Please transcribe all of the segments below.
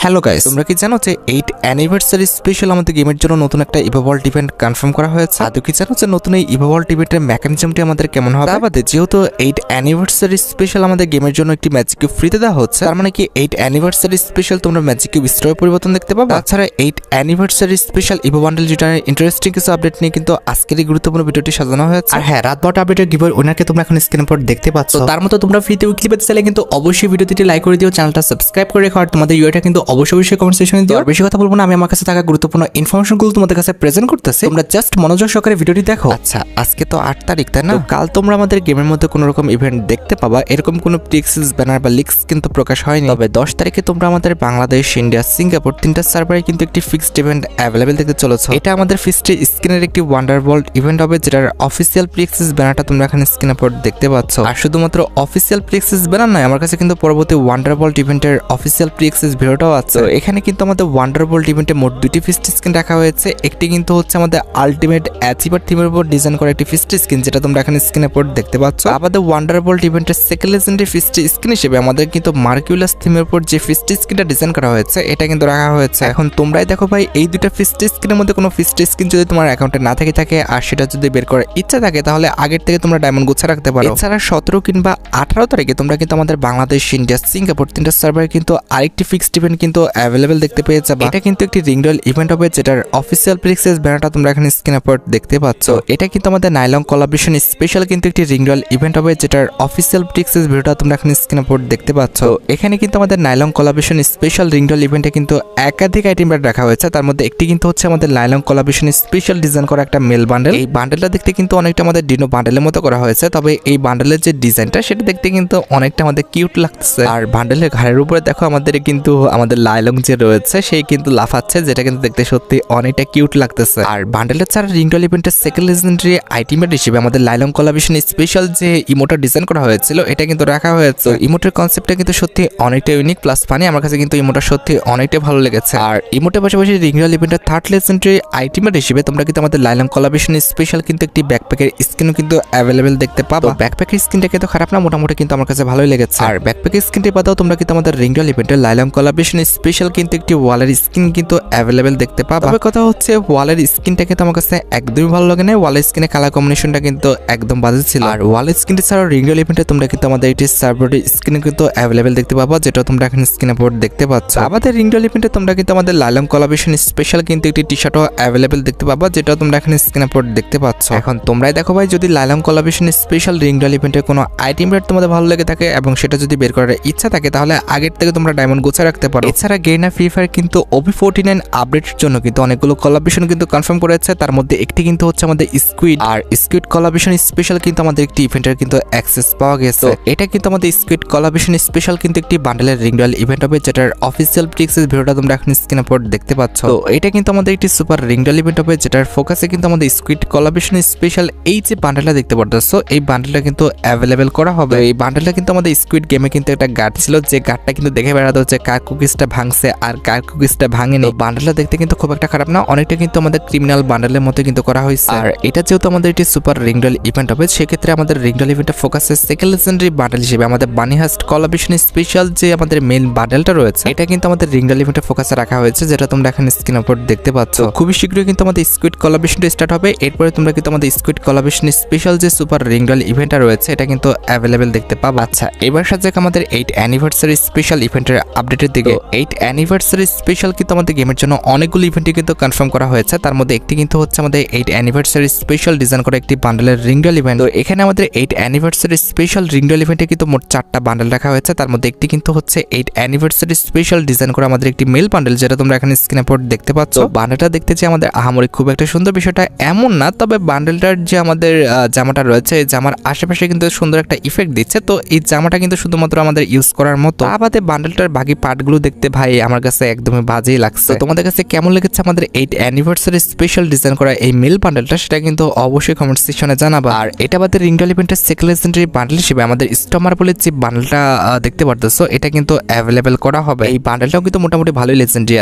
Hello guys, তোমরা কি জানো যে 8 অ্যানিভার্সারি স্পেশাল আমাদের গেমের জন্য নতুন একটা ইভোভল্ট ইভেন্ট কনফার্ম করা হয়েছে। আদৌ কি জানো যে নতুন এই ইভোভল্ট ইভেন্টের মেকানিজমটি আমাদের কেমন হবে? আমাদের যেহেতু 8 অ্যানিভার্সারি স্পেশাল আমাদের গেমের জন্য একটি ম্যাজিক কিউব ফ্রিতে দেওয়া হচ্ছে, তার মানে কি 8 অ্যানিভার্সারি স্পেশাল তোমরা ম্যাজিক কিউব স্টোরে পরিবর্তন দেখতে পাবে। তাছাড়া 8 অ্যানিভার্সারি স্পেশাল ইভো বান্ডেল রিটার্নের ইন্টারেস্টিং কিছু আপডেট নিয়ে কিন্তু আজকের এই গুরুত্বপূর্ণ ভিডিওটি সাজানো হয়েছে। আর হ্যাঁ, রাত 12টা আপডেটের গিভওয়ে উইনারকে তোমরা এখন স্ক্রিনের উপর দেখতে পাচ্ছ। তার মতো তোমরা ফ্রিতে উইকলি পেতে চাইলে কিন্তু অবশ্যই ভিডিওটি লাইক করে দিও, চ্যানেলটা সাবস্ক্রাইব করে রেখো, আর তোমাদের ইউআইটা কিন্তু অবশ্যই কমেন্ট সেকশনে দিও। আর বেশি কথা বলবো না, আমি আমার কাছে থাকা গুরুত্বপূর্ণ ইনফরমেশনগুলো তোমাদের কাছে প্রেজেন্ট করতেছি, তোমরা জাস্ট মনোযোগ সহকারে ভিডিওটি দেখো। আচ্ছা, আজকে তো 8 তারিখ, তাই না? কাল তোমরা আমাদের গেমের মধ্যে কোনো রকম ইভেন্ট দেখতে পাবা, এরকম কোনো প্রিএক্সেস ব্যানার বা লিক্স কিন্তু প্রকাশ হয়নি। তবে 10 তারিখে তোমরা আমাদের বাংলাদেশ, ইন্ডিয়া, সিঙ্গাপুর তিনটা সার্ভারে কিন্তু একটি ফিক্সড ইভেন্ট অ্যাভেলেবেল দেখতে চলেছে। এটা আমাদের ফিক্সড স্ক্রিনের একটি ওয়ান্ডারওয়ার্ল্ড ইভেন্ট হবে, যেটার অফিসিয়াল প্রিএক্সেস ব্যানারটা তোমরা এখানে স্ক্রিনের উপর দেখতে পাচ্ছ। আর শুধুমাত্র অফিসিয়াল প্রিএক্সেস ব্যানার নয়, আমার কাছে কিন্তু পরবর্তী ওয়ান্ডারওয়ার্ল্ড ইভেন্টের অফিসিয়াল প্রিএক্সেস ভিডিওটাও আছে। এখানে কিন্তু আমাদের ওয়ান্ডারওয়ার্ল্ড ইভেন্টে মোট দুটি ফিক্সড স্ক্রিন রাখা হয়েছে। একটি কিন্তু হচ্ছে আমাদের আলটিমেট অ্যাচিভার থিমের উপর ডিজাইন করা একটি ফিক্সড স্ক্রিন, যেটা তোমরা এখানে স্ক্রিনের উপর দেখতে পাচ্ছ। আমাদের ওয়ান্ডারওয়ার্ল্ড ইভেন্টের সেকেন্ড লেজেন্ডারি ফিক্সড স্ক্রিন হিসেবে আমাদের কিন্তু মার্কিউলাস থিমের উপর যে ফিক্সড স্ক্রিনটা ডিজাইন করা হয়েছে, এটা কিন্তু রাখা হয়েছে। এখন তোমরাই দেখো ভাই, এই দুটো ফিক্সড স্ক্রিনের মধ্যে কোনো ফিক্সড স্ক্রিন যদি তোমার অ্যাকাউন্টে না থাকে আর সেটা যদি বের করার ইচ্ছা থাকে, তাহলে আগের থেকে তোমরা ডায়মন্ড গুছা রাখতে পারো। এছাড়া 17 কিংবা 18 তারিখে তোমরা কিন্তু আমাদের বাংলাদেশ, ইন্ডিয়া, সিঙ্গাপুর তিনটা সার্ভারে কিন্তু আরেকটি ফিক্সড ইভেন্ট কিন্তু অ্যাভেলেবেল দেখতে পেয়ে যাবে। এটা কিন্তু একটি রিংডল ইভেন্ট হবে, যেটার অফিসিয়াল প্রিএক্সেস ব্যানারটা তোমরা এখানে স্ক্রিনের উপর দেখতে পাচ্ছ। এটা কিন্তু আমাদের নাইলং কোলাবরেশন স্পেশাল কিন্তু একটি রিংডল ইভেন্ট হবে, যেটার অফিসিয়াল প্রিএক্সেস ভিডিওটা তোমরা এখানে স্ক্রিনের উপর দেখতে পাচ্ছ। এখানে কিন্তু আমাদের নাইলং কোলাবরেশন স্পেশাল রিংডল ইভেন্টে কিন্তু একাধিক আইটেম রাখা হয়েছে। তার মধ্যে একটি কিন্তু হচ্ছে আমাদের নাইলং কোলাবরেশন স্পেশাল ডিজাইন করা একটা মেল বান্ডেল। এই বান্ডেলটা দেখতে কিন্তু অনেকটা আমাদের ডিনো বান্ডেলের মতো করা হয়েছে, তবে এই বান্ডেলের যে ডিজাইনটা সেটা দেখতে কিন্তু অনেকটা আমাদের কিউট লাগতেছে। আর বান্ডেলের ঘাড়ের উপরে দেখো আমাদের কিন্তু আমাদের লাইলং যে রয়েছে সেই কিন্তু লাফাচ্ছে, যেটা কিন্তু দেখতে সত্যি অনেকটা কিউট লাগতেছে। আর বান্ডেলের ছাড়া রিংডল ইভেন্টের সেকেন্ড লেজেন্ডারি আইটেমের হিসেবে আমাদের লাইলং কোলাবরেশন স্পেশাল যে ইমোটা ডিজাইন করা হয়েছিল, এটা কিন্তু রাখা হয়েছে। ইমোটের কনসেপ্টটা কিন্তু সত্যি অনেকটা ইউনিক প্লাস ফানি, আমার কাছে কিন্তু ইমোটা সত্যি অনেকটা ভালো লেগেছে। আর ইমোটের পাশাপাশি রিংডল ইভেন্টের থার্ড লেজেন্ডারি আইটেমের হিসেবে তোমরা কিন্তু আমাদের লাইলং কোলাবরেশন স্পেশাল কিন্তু একটি ব্যাকপ্যাকের স্কিনও কিন্তু অ্যাভেলেবেল দেখতে পাবো। ব্যাকপ্যাকের স্কিনটা কিন্তু খারাপ না, মোটামুটি কিন্তু আমার কাছে ভালোই লেগেছে। আর ব্যাকপ্যাকের স্কিনটি বাদেও তোমরা কিন্তু আমাদের রিংডল ইভেন্টের লাইলং কোলাবরেশন স্পেশাল কিন্তু একটি ওয়ালের স্কিন কিন্তু অ্যাভেলেবেল দেখতে পাবো। তবে কথা হচ্ছে, ওয়ালের স্কিনটা কিন্তু আমার কাছে একদমই ভালো লাগে না। ওয়ালের স্কিনের কালার কম্বিনেশনটা কিন্তু একদম বাজে ছিল। আর ওয়ালের স্কিনটি ছাড়াও রিংডল ইভেন্টে তোমরা কিন্তু আমাদের এটি সার্ভারের স্কিন কিন্তু অ্যাভেলেবেল দেখতে পাবো, যেটা তোমরা এখানে স্ক্রিনের উপর দেখতে পাচ্ছ। আমাদের রিংডল ইভেন্টে তোমরা কিন্তু আমাদের লাইলং কোলাবরেশন স্পেশাল কিন্তু একটি টি শার্টও অ্যাভেলেবেল দেখতে পাবো, যেটা তোমরা এখানে স্ক্রিনের উপর দেখতে পাচ্ছ। এখন তোমরাই দেখো ভাই, যদি লাইলং কোলাবরেশন স্পেশাল রিংডল ইভেন্টের কোনো আইটেম রেট তোমাদের ভালো লেগে থাকে এবং সেটা যদি বের করার ইচ্ছা থাকে, তাহলে আগের থেকে তোমরা ডায়মন্ড গোছা রাখতে পারো। এছাড়া গেইনা ফ্রি ফায়ার কিন্তু OB49 আপডেটের জন্য কিন্তু অনেকগুলো কোলাবরেশন কিন্তু কনফার্ম করেছে। তার মধ্যে একটি কিন্তু হচ্ছে আমাদের স্কুইড, আর স্কুইড কোলাবরেশন স্পেশাল কিন্তু আমাদের একটি ইভেন্টের কিন্তু অ্যাক্সেস পাওয়া গেছে। এটা কিন্তু আমাদের স্কুইড কোলাবরেশন স্পেশাল কিন্তু একটি বান্ডেলের রিংডল ইভেন্ট হবে, যেটার অফিসিয়াল প্রিএক্সেস ভিডিওটা তোমরা এখন স্ক্রিনের উপর দেখতে পাচ্ছ। তো এটা কিন্তু আমাদের একটি সুপার রিংডল ইভেন্ট হবে, যেটার ফোকাসে কিন্তু আমাদের স্কুইড কোলাবরেশন স্পেশাল এই যে বান্ডেলটা দেখতে পাচ্ছ, এই বান্ডেলটা কিন্তু অ্যাভেলেবেল করা হবে। এই বান্ডেলটা কিন্তু আমাদের স্কুইড গেমে কিন্তু একটা গার্ড ছিল, যে গার্ডটা কিন্তু দেখে বেড়াতে হচ্ছে কার কুকিজটা ভাঙছে আর কার কুকিজটা ভাঙেনি। বান্ডেলটা দেখতে কিন্তু খুব একটা খারাপ না, অনেকটা কিন্তু আমাদের ক্রিমিনাল বান্ডেলের মতো কিন্তু করা হয়েছে। আর এটা যেহেতু আমাদের একটি সুপার রিংডল ইভেন্ট হবে, সেক্ষেত্রে আমাদের রিংডল ইভেন্টের ফোকাসে সেকেন্ড লেজেন্ডারি বান্ডেল হিসেবে আমাদের বানি হাস্ট কোলাবরেশন স্পেশাল যে আমাদের মেন বান্ডেলটা রয়েছে, এটা কিন্তু আমাদের রিংডল ইভেন্টের ফোকাসে রাখা হয়েছে, যেটা তোমরা এখন স্ক্রিনের উপর দেখতে পাচ্ছ। খুবই শীঘ্রই কিন্তু আমাদের স্কুইড কোলাবরেশনটা স্টার্ট হবে। এরপরে তোমরা কিন্তু আমাদের স্কুইড কোলাবরেশন স্পেশাল যে সুপার রিংডল ইভেন্টটা রয়েছে, এটা কিন্তু অ্যাভেলেবেল দেখতে পাবো। আচ্ছা, এবার সাথে আমাদের 8 অ্যানিভার্সারি স্পেশাল ইভেন্টের আপডেটের দিকে। 8 অ্যানিভার্সারি স্পেশাল কিন্তু আমাদের গেমের জন্য অনেকগুলো ইভেন্টই কিন্তু কনফার্ম করা হয়েছে। তার মধ্যে একটি কিন্তু হচ্ছে আমাদের 8 অ্যানিভার্সারি স্পেশাল ডিজাইন করা একটি বান্ডেলের রিংডল ইভেন্ট। তো এখানে আমাদের 8 অ্যানিভার্সারি স্পেশাল রিংডল ইভেন্টে কিন্তু মোট 4টা বান্ডেল রাখা হয়েছে। তার মধ্যে একটি কিন্তু হচ্ছে 8 অ্যানিভার্সারি স্পেশাল ডিজাইন করা আমাদের একটি মেল বান্ডেল, যেটা তোমরা এখানে স্ক্রিনের উপর দেখতে পাচ্ছ। বান্ডেলটা দেখতে যে আমাদের আহামরি খুব একটা সুন্দর বিষয়টা এমন না, তবে বান্ডেলটার যে আমাদের জামাটা রয়েছে, জামার আশেপাশে কিন্তু সুন্দর একটা ইফেক্ট দিচ্ছে। তো এই জামাটা কিন্তু শুধুমাত্র আমাদের ইউজ করার মতো। আমাদের বান্ডেলটার বাকি পার্টগুলো দেখতে ভাই আমার কাছে একদমই বাজেই লাগছে। তোমাদের কাছে কেমন লেগেছে আমাদের 8 অ্যানিভার্সারি স্পেশাল ডিজাইন করা এই মেল বান্ডেলটা, সেটা কিন্তু অবশ্যই কমেন্ট সেকশনে জানাবা। আর এটা আমাদের রিংডল ইভেন্টের সেকেন্ড লেজেন্ডারি বান্ডেল হিসেবে আমাদের স্টমার বলে যে বান্ডেলটা দেখতে পারতেছো, এটা কিন্তু অ্যাভেলেবেল করা হবে। এই বান্ডেলটাও কিন্তু মোটামুটি ভালোই লেজেন্ডারি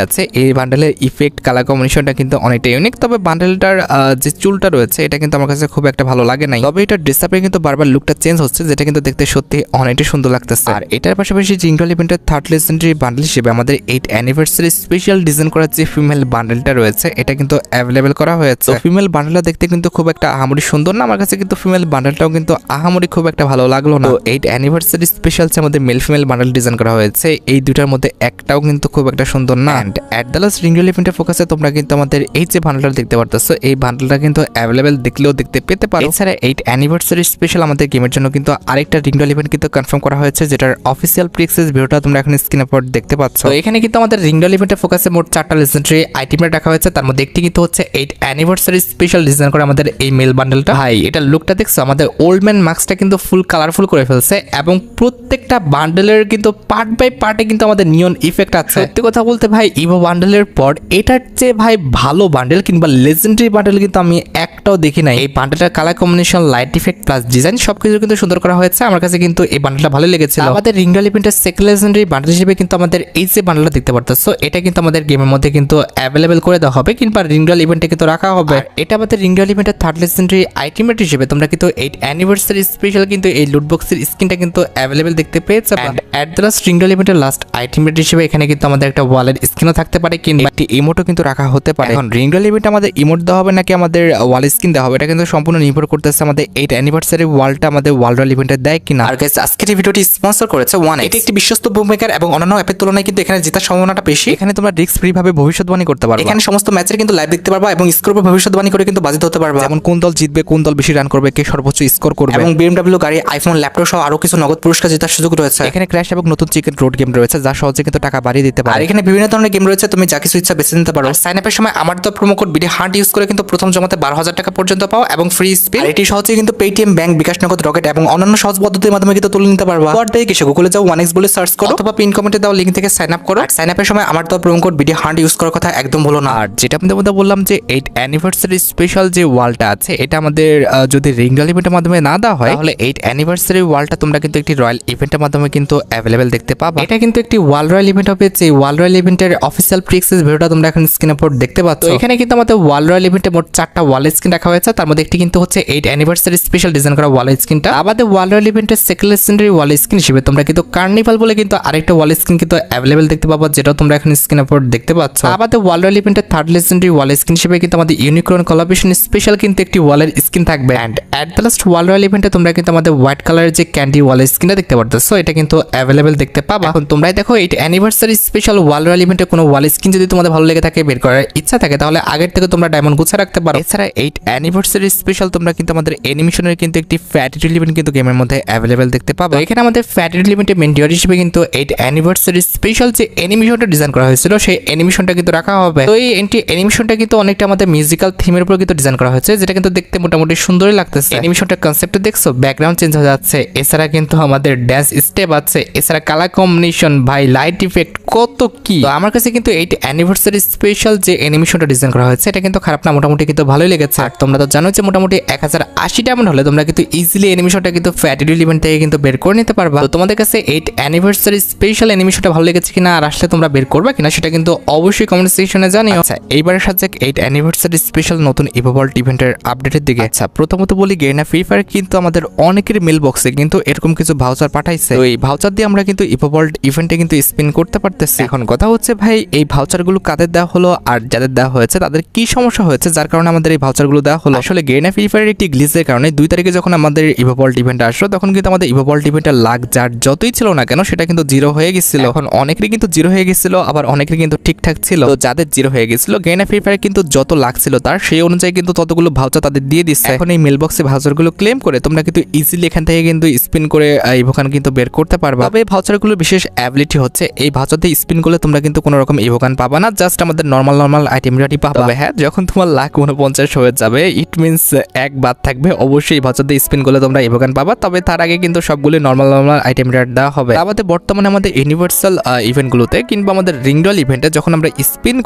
আছে। এই বান্ডেলের ইফেক্ট, কালার কম্বিনেশনটা কিন্তু অনেকটা ইউনিক। তবে বান্ডেলটার যে চুলটা রয়েছে, এটা কিন্তু আমার কাছে খুব একটা ভালো লাগে নাই। তবে এটা ড্রেসআপে কিন্তু বারবার লুকটা চেঞ্জ হচ্ছে, যেটা কিন্তু দেখতে সত্যি অনেকটা সুন্দর লাগতেছে। আর এটার পাশাপাশি রিংডল ইভেন্টের থার্ড লেজেন্ডারি বান্ডেল হিসেবে আমাদের 8 অ্যানিভার্সারি স্পেশাল ডিজাইন করা যে ফিমেল বান্ডেলটা রয়েছে এটা কিন্তু অ্যাভেলেবেল করা হয়েছে। ফিমেল বান্ডেলটা দেখতে কিন্তু খুব একটা আহামরি সুন্দর না, আমার কাছে কিন্তু ফিমেল বান্ডেলটাও কিন্তু আহামরি খুব একটা ভালো লাগলো না। তো 8 অ্যানিভার্সারি স্পেশাল যে আমাদের মেল ফিমেল বান্ডেল ডিজাইন করা হয়েছে এই দুটার মধ্যে একটাও কিন্তু খুব একটা সুন্দর না। এন্ড অ্যাট দ্য লাস্ট রিঙ্গল ইভেন্টের ফোকাসে তোমরা কিন্তু আমাদের এই যে বান্ডেলটা দেখতে পারতেছো এই বান্ডেলটা কিন্তু অ্যাভেলেবেল দেখলেও দেখতে পেতে পারো। এছাড়া 8 অ্যানিভার্সারি স্পেশাল আমাদের গেমের জন্য কিন্তু আরেকটা রিঙ্গল ইভেন্ট কিন্তু কনফার্ম করা হয়েছে, যেটার অফিসিয়াল প্রি-অ্যাক্সেস ভিডিওটা তোমরা এখন স্ক্রিনে পর দেখতে পাচ্ছ। তো এখানে কিন্তু আমাদের রিঙ্গল ইভেন্টের ফোকাসে মোট 4টা লেজেন্ডারি আইটেম রাখা হয়েছে, তার মধ্যে একটি কিন্তু হচ্ছে 8 অ্যানিভার্সারি স্পেশাল ডিজাইন করে আমাদের এই মেল বান্ডেলটা। ভাই এটা লুকটা দেখছো, আমাদের ওল্ড ম্যান মাস্কটা কিন্তু ফুল কালারফুল করে ফেলছে এবং প্রত্যেকটা বান্ডেলের কিন্তু পার্ট বাই পার্টে কিন্তু আমাদের নিয়ন ইফেক্ট আছে। সত্যি কথা বলতে ভাই ইভো বান্ডেলের পর এটার চেয়ে ভাই ভালো বান্ডেল কিংবা লেজেন্ডারি বান্ডেল কিন্তু আমি একটাও দেখি নাই। এই বান্ডেলটার colour combination, light effect plus design সবকিছু কিন্তু সুন্দর করা হয়েছে। আমার কাছে কিন্তু এই বান্ডেলটা ভালো লেগেছিল। আমাদের রিঙ্গল ইভেন্টের সেকেন্ড লেজেন্ডারি বান্ডেল হিসেবে কিন্তু আমাদের এই যে বান্ডেলটা দেখতে পারতেছো এটা কিন্তু আমাদের গেমের মধ্যে কিন্তু অ্যাভেলেবেল করে দেওয়া হবে কিংবা রিঙ্গল ইভেন্টে কিন্তু রাখা হবে। এটা আমাদের রিঙ্গল ইভেন্টের থার্ড লেজেন্ডারি আইটেমেট হিসেবে তোমরা কিন্তু 8 অ্যানিভার্সারি স্পেশাল কিন্তু এই লুট বক্সের স্কিনটা কিন্তু অ্যাভেলেবেল দেখতে পেয়েছে। অ্যাট দ্য লাস্ট রিঙ্গল ইভেন্টের লাস্ট আইটেমেট হিসেবে এখানে কিন্তু আমাদের একটা ওয়ালের স্কিনও থাকতে পারে কিংবা একটি ইমোটও কিন্তু রাখা হতে পারে। এখন রিঙ্গল ইভেন্টে আমাদের ইমোট দেওয়া হবে নাকি আমাদের ওয়াল স্কিন দেওয়া হবে এটা কিন্তু সম্পূর্ণ নির্ভর করতেছে আমাদের 8 অ্যানিভার্সারি ওয়ালটা আমাদের ওয়াল রয়্যাল ইভেন্টে দেয় কিনা। আর গাইস আজকের এই ভিডিওটি স্পন্সর করেছে ওয়ান। এটি একটি বিশ্বস্ত বুকমেকার এবং অন্যান্য অ্যাপের তুলনায় কিন্তু এখানে জেতার সম্ভাবনাটা বেশি। এখানে তোমরা রিস্ক ফ্রি ভাবে ভবিষ্যৎবাণী করতে পারবে। এখানে সমস্ত ম্যাচের কিন্তু লাইভ দেখতে পারবা এবং স্কোর উপর ভবিষ্যৎবাণী করে কিন্তু বাজিত হতে পারবা, যেমন কোন দল জিতবে, কোন দল বেশি রান করবে, কে সর্বোচ্চ স্কোর করবে এবং BMW গাড়ি, আইফোন, ল্যাপটপ সহ আরো কিছু নগদ পুরস্কার জেতার সুযোগ রয়েছে। এখানে ক্র্যাশ এবং নতুন চিকেন রোড গেম রয়েছে যা সহজে কিন্তু টাকা বাড়িয়ে দিতে পারে। আর এখানে বিভিন্ন ধরনের গেম রয়েছে, তুমি যা কিছু ইচ্ছা বেছে নিতে পারো। সাইন আপের সময় আমার তো promo code BD hunt use করে কিন্তু প্রথম জমাতে 12,000 টাকা পর্যন্ত পাও এবং ফ্রি স্পিন। এটি সহজে কিন্তু পেটিএম, ব্যাংক, বিকাশ নগদ, রকেট এবং অন্যান্য সহজ পদ্ধতির মাধ্যমে কিন্তু তুলে নিতে পারবা। পর থেকে কিছু গুগলে যাও, 1x বলে সার্চ করো অথবা পিন কমেন্টে দাও লিংক থেকে সাইন আপ করো। আর সাইন আপের সময় আমার তো promo code BD hunt use করার কথা একদম ভুলো না। আর যেটা আপনাদের মধ্যে বললাম যে 8 অ্যানিভার্সারি স্পেশাল যে ওয়ালটা আছে এটা আমাদের যদি রিঙ্গল ইভেন্টের মাধ্যমে না দেওয়া হয় তাহলে 8 অ্যানিভার্সারি ওয়ালটা তোমরা কিন্তু একটি রয়্যাল ইভেন্টের মাধ্যমে কিন্তু অ্যাভেলেবেল দেখতে পাবা। এটা কিন্তু একটি ওয়াল রয়্যাল ইভেন্ট হবে, যে ওয়াল রয়্যাল ইভেন্টের অফিসিয়াল প্রি-অ্যাক্সেস ভিডিওটা তোমরা এখন স্ক্রিনে পর দেখতে পাচ্ছ। এখানে কিন্তু আমাদের ওয়াল রয়্যাল ইভেন্টে মোট 4টা ওয়াল স্কিন রাখা হয়েছে, তার মধ্যে একটি কিন্তু হচ্ছে 8 অ্যানিভার্সারি স্পেশাল ডিজাইন করা ওয়াল স্কিনটা। আমাদের ওয়াল রয়্যাল ইভেন্টের সেকেন্ড লেজেন্ডারি ওয়াল স্কিন হিসেবে তোমরা কিন্তু কার্নিভাল বলে কিন্তু আরেকটা ওয়াল স্কিন কিন্তু অ্যাভেলেবেল দেখতে পাবা, যেটা তোমরা এখন স্ক্রিনে পর দেখতে পাচ্ছ। আমাদের ওয়াল রয়্যাল ইভেন্টের থার্ড লেজেন্ডারি ওয়াল স্কিন হিসেবে কিন্তু আমাদের ইউনিকর্ন কোলাবোরেশন স্পেশাল কিন্তু একটি ওয়ালের স্কিন থাকবে। And at the last wall royal ইভেন্টে তোমরা কিন্তু আমাদের হোয়াইট কালারের যে ক্যান্ডি ওয়াল স্কিনটা দেখতে পারতেছো এটা কিন্তু অ্যাভেলেবেল দেখতে পাবা। এখন তোমরাই দেখো 8 অ্যানিভার্সারি স্পেশাল ওয়াল রয়্যাল ইভেন্টে কোনো ওয়াল স্কিন যদি তোমাদের ভালো লেগে থাকে, বের করার ইচ্ছা থাকে, তাহলে আগের থেকে তোমরা ডায়মন্ড গুছিয়ে রাখতে পারো। এছাড়া 8 অ্যানিভার্সারি স্পেশাল তোমরা কিন্তু আমাদের অ্যানিমেশনের কিন্তু একটি ফ্যাটি ইভেন্ট কিন্তু গেমের মধ্যে অ্যাভেলেবেল দেখতে পাবো। এখানে আমাদের ফ্যাটি ইভেন্টের মেন ডিওর হিসেবে কিন্তু 8 অ্যানিভার্সারি স্পেশাল যে অ্যানিমেশনটা ডিজাইন করা হয়েছিল সেই অ্যানিমেশনটা কিন্তু রাখা হবে। তো এই অ্যানিমেশনটা কিন্তু অনেকটা আমাদের মিউজিক্যাল থিমের উপর কিন্তু ডিজাইন করা হয়েছে, যেটা কিন্তু দেখতে মোটামুটি সুন্দরই লাগতেছে। অ্যানিমেশনটার কনসেপ্ট দেখছো, ব্যাকগ্রাউন্ড চেঞ্জ হয়ে যাচ্ছে, এছাড়া কিন্তু আমাদের ড্যান্স স্টেপ আছে, এছাড়া কালার কম্বিনেশন, ভাই লাইট ইফেক্ট কত কি। তো আমার কাছে কিন্তু 8 অ্যানিভার্সারি স্পেশাল যে অ্যানিমেশনটা ডিজাইন করা হয়েছে এটা কিন্তু খারাপ না, মোটামুটি কিন্তু ভালোই লেগেছে। আর তোমরা তো জানো যে মোটামুটি 1080 ডায়মন্ড হলে তোমরা কিন্তু ইজিলি অ্যানিমেশনটা কিন্তু ফ্যাটি ইভেন্ট থেকে কিন্তু বের করে নিতে পারবা। তো তোমাদের কাছে 8 অ্যানিভার্সারি স্পেশাল অ্যানিমেশনটা ভালো লেগেছে কিনা আর আসলে তোমরা বের করবে কিনা সেটা কিন্তু অবশ্যই কমেন্ট সেকশনে জানিও। আচ্ছা এইবারের সাথে 8 অ্যানিভার্সারি স্পেশাল নতুন ইভোভল্ট ইভেন্টের আপডেটের দিকে। আচ্ছা প্রথমত বলি, গেরিনা ফ্রি ফায়ার কিন্তু আমাদের অনেকের মেল বক্সে কিন্তু এরকম কিছু ভাউচার পাঠাইছে। তো এই ভাউচার দিয়ে আমরা কিন্তু ইভোভল্ট ইভেন্টে কিন্তু স্পিন করতে পারতেছি। এখন কথা হচ্ছে ভাই এই ভাউচারগুলো কাদের দেওয়া হলো আর যাদের দেওয়া হয়েছে তাদের কি সমস্যা হয়েছে যার কারণে আমাদের এই ভাউচারগুলো দেওয়া হলো। আসলে গেরিনা ফ্রি ফায়ারের একটি গ্লিচের কারণে 2 তারিখে যখন আমাদের ইভোভল্ট ইভেন্ট আসলো তখন কিন্তু আমাদের ইভোভল্ট ইভেন্টের লাখ যার যতই ছিল না কেন সেটা কিন্তু 0 হয়ে গেছিল। এখন অনেকেরই কিন্তু 0 হয়ে গেছিল, আবার অনেকের কিন্তু ঠিকঠাক ছিল। তো যাদের 0 হয়ে গেছিল গেরিনা ফ্রি ফায়ার কিন্তু যত লাখ ছিল তার সেই অনুযায়ী কিন্তু ততগুলো ভাউচার তাদের দিয়ে দিচ্ছে। এখন এই মেল বক্সে ভাউচারগুলো ক্লেম করে তোমরা কিন্তু ইজিলি এখান থেকে কিন্তু স্পিন করে ইভোকান কিন্তু বের করতে পারবা। তবে এই ভাউচারগুলো বিশেষ অ্যাবিলিটি হচ্ছে এই ভাউচার দিয়ে স্পিন করলে তোমরা কিন্তু কোনো রকম ইভোকান পাবা না, জাস্ট আমাদের নর্মাল আইটেম রেডি পাবা। হ্যাঁ যখন তোমার লাখ 49 হয়ে যাবে ইট মিনস এক বাদ থাকবে, অবশ্যই ভাউচার দিয়ে স্পিন করলে তোমরা ইভোকান পাবা। তবে তার আগে কিন্তু সবগুলো নর্মাল আইটেম রেট দেওয়া হবে। আমাদের বর্তমানে আমাদের ইউনিভার্সাল ইভেন্টগুলোতে কিংবা আমাদের রিংডল ইভেন্টে যখন আমরা স্পিন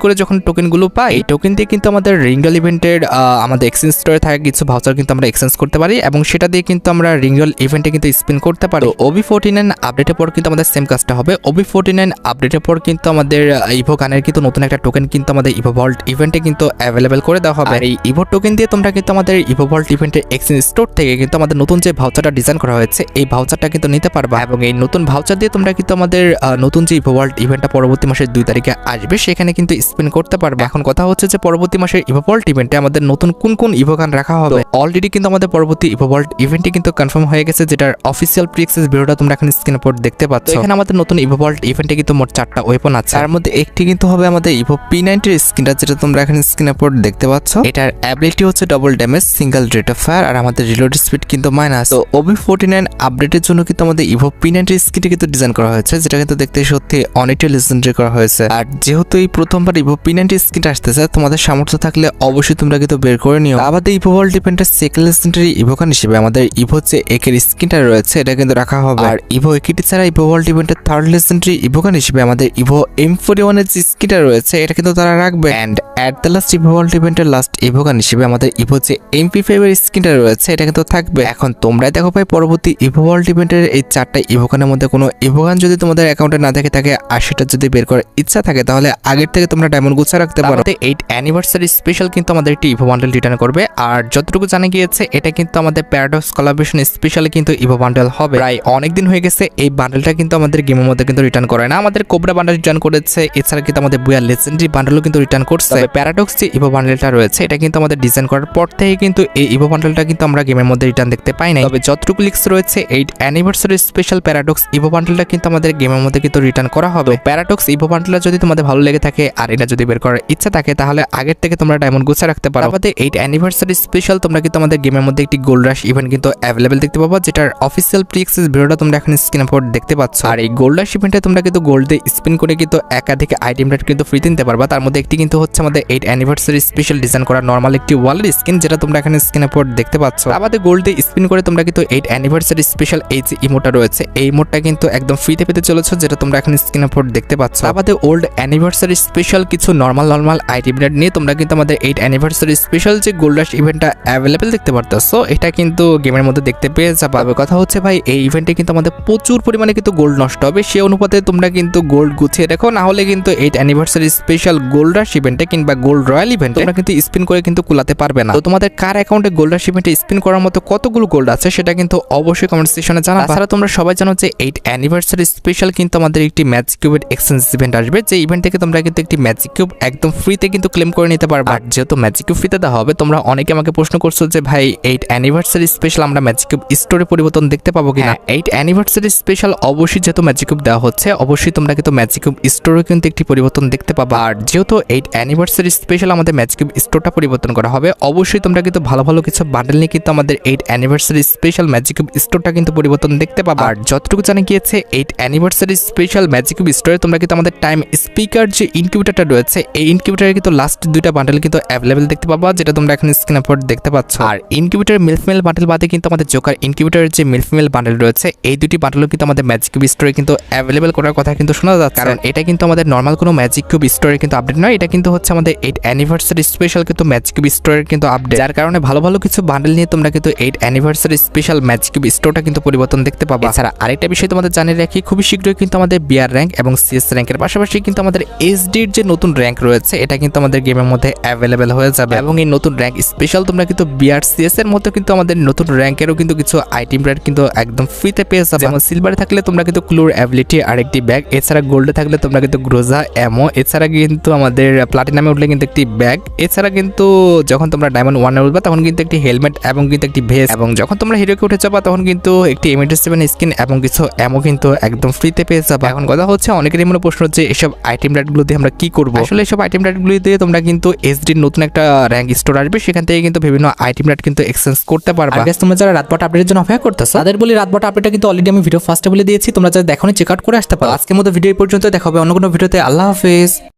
করে যখন টোকেনগুলো পাই এই টোকেন দিয়ে কিন্তু আমাদের রিংডল ইভেন্টের আমাদের এক্সচেঞ্জ স্টোরে থাকা কিছু ভাউচার কিন্তু আমরা এক্সচেঞ্জ করতে পারি এবং সেটা দিয়ে কিন্তু আমরা রিংডল ইভেন্টে কিন্তু স্পিন করতে পারি। OB49 আপডেটের পর কিন্তু আমাদের সেম কাজটা হবে। OB49 আপডেটের পর কিন্তু আমাদের ইভো গানের কিন্তু নতুন একটা টোকেন কিন্তু আমাদের ইভো ভল্ট ইভেন্টে কিন্তু অ্যাভেলেবেল করে দেওয়া হবে। এই ইভো টোকেন দিয়ে তোমরা কিন্তু আমাদের ইভো ভল্ট ইভেন্টের এক্সচেঞ্জ স্টোর থেকে কিন্তু আমাদের নতুন যে ভাউচারটা ডিজাইন করা হয়েছে এই ভাউচারটা কিন্তু নিতে পারবা এবং এই নতুন ভাউচার দিয়ে তোমরা কিন্তু আমাদের নতুন যে ইভো ওয়ার্ল্ড ইভেন্টটা পরবর্তী মাসের 2 তারিখে আসবে সেখানে কিন্তু স্পিন করতে পারবে। এখন কথা হচ্ছে যে পরবর্তী মাসের ইভো ওয়ার্ল্ড ইভেন্টে আমাদের নতুন কোন কোন ইভো গান রাখা হবে। অলরেডি কিন্তু আমাদের পরবর্তী ইভো ওয়ার্ল্ড ইভেন্টটি কিন্তু কনফার্ম হয়ে গেছে, যেটার অফিসিয়াল প্রি-অ্যাক্সেস ভিডিওটা তোমরা এখন স্ক্রিনে পর দেখতে পাচ্ছ। এখানে আমাদের নতুন ইভো ওয়ার্ল্ড ইভেন্টে কিন্তু মোট 4টা ওয়েপন আছে, তার মধ্যে একটি কিন্তু হবে আমাদের ইভো P90 এর স্কিনটা, যেটা তোমরা এখন স্ক্রিনে পর দেখতে পাচ্ছ। এটার অ্যাবিলিটি হচ্ছে double damage, single rate of fire, আর আমাদের রিলোড স্পিড কিন্তু মাইনাস। তো OB49 আপডেটের জন্য কিন্তু আমাদের ইভো P90 স্কিনটি কিন্তু ডিজাইন করা হয়েছে, যেটা কিন্তু দেখতে সত্যি অনেকটা লেজেন্ডারি করা হয়েছে। আর যেহেতু এই প্রথমবার ইভো P90 স্কিনটা আসতেছে, তোমাদের সামর্থ্য থাকলে অবশ্যই তোমরা কিন্তু বের করে নিও। আমাদের ইভো ওয়ার্ল্ড ইভেন্টের সেকেন্ড লেজেন্ডারি ইভোকান হিসেবে আমাদের ইভো যে একের স্কিনটা রয়েছে এটা কিন্তু রাখা হবে। আর ইভো একেটি ছাড়া ইভো ওয়ার্ল্ড ইভেন্টের থার্ড লেজেন্ডারি ইভোকান হিসেবে আমাদের ইভো M41 এর যে স্কিনটা রয়েছে এটা কিন্তু তারা রাখবে। And at the last evo world ইভেন্টের লাস্ট ইভোকান হিসেবে আমাদের ইভো যে MP5 এর স্কিনটা রয়েছে এটা কিন্তু থাকবে। এখন তোমরা দেখো ভাই, পরবর্তী ইভো ওয়ার্ল্ড ইভেন্টের এই 4টা ইভোকানের মধ্যে কোনো ইভোকান যদি তোমাদের অ্যাকাউন্টে না থাকে আর সেটা যদি বের করার ইচ্ছা থাকে তাহলে আগের থেকে তোমরা ডায়মন্ড গুছা রাখতে পারো। 8 অ্যানিভার্সারি স্পেশাল কিন্তু আমাদের একটি ইভো বান্ডেল রিটার্ন করবে। আর যতটুকু জানা গিয়েছে এটা কিন্তু আমাদের প্যারাডক্স কোলাবোরেশন স্পেশালি কিন্তু ইভো বান্ডেল হবে। প্রায় অনেকদিন হয়ে গেছে এই বান্ডেলটা কিন্তু আমাদের গেমের মধ্যে কিন্তু রিটার্ন করে না। আমাদের কোবরা বান্ডেল রিটার্ন করেছে, এছাড়া কিন্তু আমাদের বুয়া লেজেন্ডারি বান্ডেলও কিন্তু রিটার্ন করছে। তবে প্যারাডক্স যে ইভো বান্ডেলটা রয়েছে এটা কিন্তু আমাদের ডিজাইন করার পর থেকে কিন্তু এই ইভো বান্ডেলটা কিন্তু আমরা গেমের মধ্যে রিটার্ন দেখতে পাই নাই। তবে যতটুকু লিক্স রয়েছে 8 অ্যানিভার্সারি স্পেশাল প্যারাডক্স ইভো বান্ডেলটা কিন্তু আমাদের গেমের মধ্যে কিন্তু রিটার্ন করা হবে। প্যারাডক্স ইভো বান্ডেলটা যদি তোমাদের ভালো লেগে থাকে আর এটা যদি বের করার ইচ্ছা থাকে তাহলে আগের থেকে তোমরা ডায়মন্ড গুছা রাখতে পারো। আমাদের 8 অ্যানিভার্সারি স্পেশাল তোমরা কিন্তু আমাদের গেমের মধ্যে একটি গোল্ড রাশ ইভেন্ট কিন্তু অ্যাভেলেবেল দেখতে পাবো, যেটার অফিসিয়াল প্রি-অ্যাক্সেস ভিডিওটা তোমরা এখন স্ক্রিনে পর দেখতে পাচ্ছ। আর এই গোল্ড রাশ ইভেন্টে তোমরা কিন্তু গোল্ড দিয়ে স্পিন করে কিন্তু একাধিক আইটেম রেট কিন্তু ফ্রি নিতে পারবা। তার মধ্যে একটি কিন্তু হচ্ছে আমাদের 8 অ্যানিভার্সারি স্পেশাল ডিজাইন করা নরমাল একটি ওয়ালের স্কিন, যেটা তোমরা এখানে স্ক্রিনে পর দেখতে পাচ্ছ। আমাদের গোল্ড দিয়ে স্পিন করে তোমরা কিন্তু 8 অ্যানিভার্সারি স্পেশাল এই যে ইমোটা রয়েছে এই ইমোটটা কিন্তু একদম ফ্রিতে পেতে চলেছে, যেটা তোমরা এখন স্ক্রিনে পর দেখতে পাচ্ছ। আমাদের ওল্ড অ্যানিভার্সারি স্পেশাল কিছু নরমাল আইটেম রেট নিয়ে তোমরা কিন্তু আমাদের 8 অ্যানিভার্সারি স্পেশাল যে গোল্ড রাশ ইভেন্টটা অ্যাভেলেবেল দেখতে পারতেছো, এটা কিন্তু গেমের মধ্যে দেখতে পেয়ে যাবে। কথা হচ্ছে ভাই, এই ইভেন্টে কিন্তু আমাদের প্রচুর পরিমাণে কিন্তু গোল্ড নষ্ট হবে, সেই অনুপাতে তোমরা কিন্তু গোল্ড গুছিয়ে রাখো, না হলে কিন্তু 8 অ্যানিভার্সারি স্পেশাল গোল্ড রাশ ইভেন্টে কিংবা গোল্ড রয়্যাল ইভেন্টে তোমরা কিন্তু স্পিন করে কিন্তু কুলাতে পারবে না। তো তোমাদের কার অ্যাকাউন্টে গোল্ড রাশ ইভেন্টে স্পিন করার মতো কতগুলো গোল্ড আছে সেটা কিন্তু অবশ্যই কমেন্ট সেকশনে জানাবা। তাছাড়া তোমরা সবাই জানো যে 8 অ্যানিভার্সারি স্পেশাল কিন্তু আমাদের একটি ম্যাজিক কিউবের এক্সচেঞ্জ ইভেন্ট আসবে, যে ইভেন্ট থেকে তোমরা কিন্তু একটি ম্যাজিক কিউব একদম ফ্রিতে কিন্তু ক্লেম করে নিতে পারবে। আর যেহেতু ম্যাজিক কিউব ফ্রিতে দেওয়া হবে, তোমরা অনেকে আমাকে প্রশ্ন করছো যে ভাই 8 অ্যানিভার্সারি স্পেশাল আমরা ম্যাজিক কিউব স্টোরে পরিবর্তন দেখতে পাবো কিনা। 8 অ্যানিভার্সারি স্পেশাল অবশ্যই যেহেতু ম্যাজিক কিউব দেওয়া হচ্ছে, অবশ্যই তোমরা কিন্তু ম্যাজিক কিউব স্টোরে কিন্তু একটি পরিবর্তন দেখতে পাবা। আর যেহেতু 8 অ্যানিভার্সারি স্পেশাল আমাদের ম্যাজিক কিউব স্টোরটা পরিবর্তন করা হবে, অবশ্যই তোমরা কিন্তু ভালো কিছু বান্ডেল নিয়ে কিন্তু আমাদের 8 অ্যানিভার্সারি স্পেশাল ম্যাজিক কিউব স্টোরটা কিন্তু পরিবর্তন দেখতে পাবা। আর যতটুকু জানা গিয়েছে 8 অ্যানিভার্সারি স্পেশাল ম্যাজিক কিউব স্টোরে তোমরা কিন্তু আমাদের টাইম স্পিকার যে ইনকিউবেটরটা রয়েছে এই ইনকিউবেটরে কিন্তু লাস্ট 2টা বান্ডেল কিন্তু অ্যাভেলেবেল দেখতে পাবা, যেটা তোমরা এখন স্ক্রিনে পর দেখতে পাচ্ছ। আর ইনকিউবেটর মিল ফিমেল বান্ডেল বাদে কিন্তু আমাদের জোকার ইনকিউবেটরের যে মিল ফিমেল বান্ডেল রয়েছে এই দুটি বান্ডেলও কিন্তু আমাদের ম্যাজিক কিউব স্টোরে কিন্তু অ্যাভেলেবেল করার কথা কিন্তু শোনা যাচ্ছে। কারণ এটা কিন্তু আমাদের নরমাল কোনো ম্যাজিক কিউব স্টোরে কিন্তু আপডেট নয়, এটা কিন্তু হচ্ছে আমাদের 8 অ্যানিভার্সারি স্পেশাল কিন্তু ম্যাজিক কিউব স্টোরের কিন্তু আপডেট, যার কারণে ভালো কিছু বান্ডেল নিয়ে তোমরা কিন্তু 8 অ্যানিভার্সারি স্পেশাল ম্যাজিক কিউব স্টোরটা কিন্তু পরিবর্তন দেখতে পাবা। এছাড়া আরেকটা বিষয় তোমাদের জানিয়ে রাখি, খুবই শীঘ্রই কিন্তু আমাদের বিআর র্যাঙ্ক এবং সিএস র্যাঙ্কের পাশাপাশি কিন্তু আমাদের এসডির যে নতুন র্যাঙ্ক রয়েছে এটা কিন্তু আমাদের গেমের মধ্যে অ্যাভেলেবেল হয়ে যাবে। এবং এই নতুন র্যাঙ্ক স্পেশাল তোমরা কিন্তু বিআর সিএস এর মধ্যে কিন্তু আমাদের নতুন র্যাঙ্কেরও কিন্তু কিছু আইটেম রেট কিন্তু একদম ফ্রিতে পেয়ে যাবে। যেমন সিলভারে থাকলে তোমরা কিন্তু ক্লোর অ্যাবিলিটি আর একটি ব্যাগ, এছাড়া গোল্ডে থাকলে তোমরা কিন্তু গ্রোজা এমো, এছাড়া কিন্তু আমাদের প্লাটিনামে উঠলে কিন্তু একটি ব্যাগ, এছাড়া কিন্তু যখন তোমরা ডায়মন্ড 1 এ উঠবে তখন কিন্তু একটি হেলমেট এবং কিন্তু একটি ভেস্ট, এবং যখন তোমরা হিরোকে উঠে যাবা তখন কিন্তু একটি M87 স্কিন এবং কিছু এমো কিন্তু একদম ফ্রিতে পেয়ে যাবে। এখন কথা হচ্ছে অনেকেরই মনে প্রশ্ন হচ্ছে এসব আইটেম রেটগুলো দিয়ে আমরা কি করব। আসলে এসব আইটেম রেটগুলো দিয়ে তোমরা কিন্তু এসডির নতুন একটা র্যাঙ্ক স্টোর আসবে, সেখান থেকে কিন্তু বিভিন্ন আইটেম রেট কিন্তু এক্সচেঞ্জ করতে পারবা। গাইস তোমরা যারা রাতবাটা আপডেটের জন্য অপেক্ষা করতেছো তাদের বলি রাতবাটা আপডেটটা কিন্তু অলরেডি আমি ভিডিও ফার্স্টে বলে দিয়েছি, তোমরা যারা দেখোনি চেক আউট করে আসতে পারো। আজকের মতো ভিডিও এই পর্যন্ত, দেখা হবে অন্য কোনো ভিডিওতে। আল্লাহ হাফেজ।